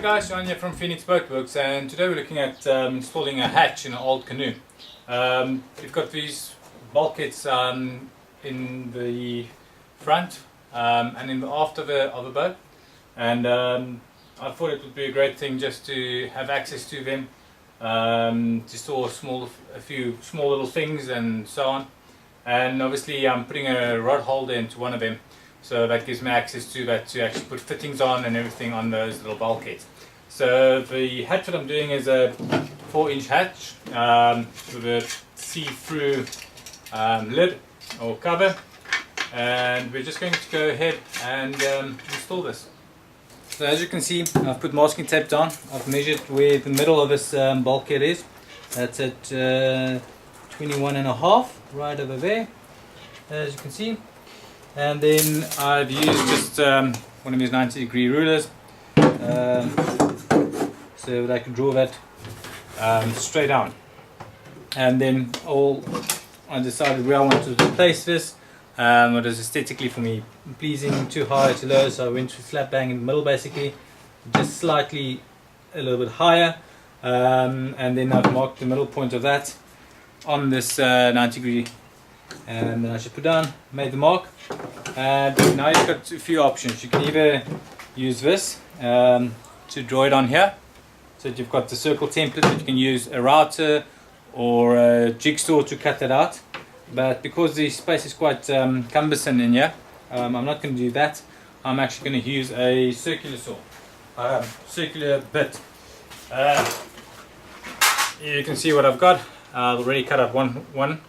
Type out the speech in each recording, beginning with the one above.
guys, John here from Phoenix Boatworks, and today we're looking at installing a hatch in an old canoe. We've got these bulkheads in the front and in the aft of a boat, and I thought it would be a great thing just to have access to them, to store a few small little things and so on. And obviously I'm putting a rod holder into one of them, so that gives me access to that to actually put fittings on and everything on those little bulkheads. So the hatch that I'm doing is a 4-inch hatch with a see-through lid or cover, and we're just going to go ahead and install this. So as you can see, I've put masking tape down. I've measured where the middle of this bulkhead is. That's at 21.5, right over there, as you can see. And then I've used just one of these 90-degree rulers so that I can draw that straight down. And then I decided where I wanted to place this, what is aesthetically for me pleasing, too high, too low, so I went to flat bang in the middle basically, just slightly a little bit higher, and then I've marked the middle point of that on this 90-degree, and then I should put down, made the mark. And now you've got a few options. You can either use this to draw it on here, so that you've got the circle template that you can use a router or a jigsaw to cut that out. But because the space is quite cumbersome in here, I'm not going to do that. I'm actually going to use a circular saw, circular bit. You can see what I've got. I've already cut up one.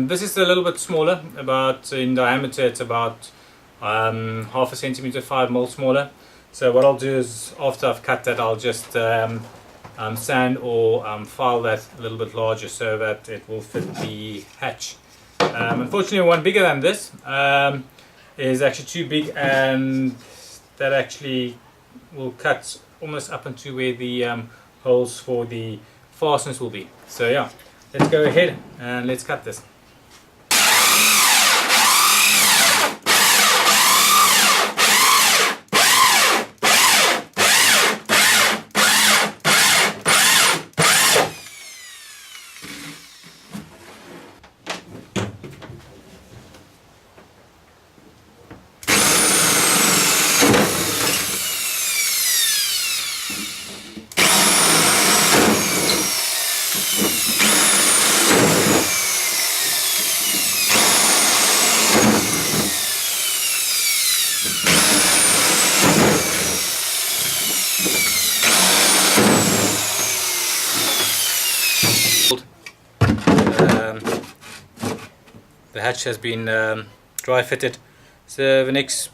This is a little bit smaller, about in diameter it's about half a centimeter, 5 mil smaller. So what I'll do is, after I've cut that, I'll just sand or file that a little bit larger so that it will fit the hatch. Unfortunately, one bigger than this is actually too big, and that actually will cut almost up into where the holes for the fasteners will be. So yeah, let's go ahead and let's cut this. The hatch has been dry fitted, so the next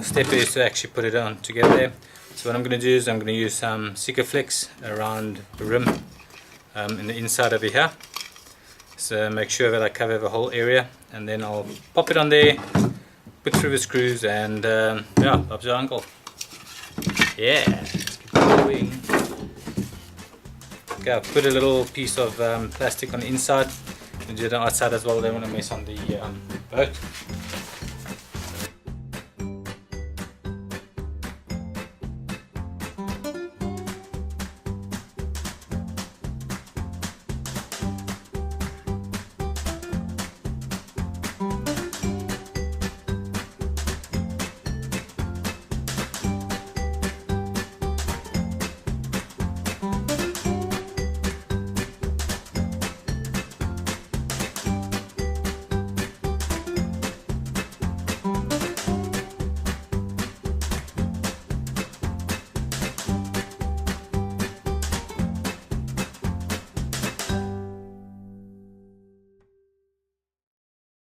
step is to actually put it on together there. So what I'm going to do is I'm going to use some sikaflex around the rim in the inside over here, so make sure that I cover the whole area, and then I'll pop it on there, put through the screws, and yeah, Bob's your uncle. Yeah, let's keep going. Okay, I've put a little piece of plastic on the inside, and do it on the outside as well. They want to mess on the boat.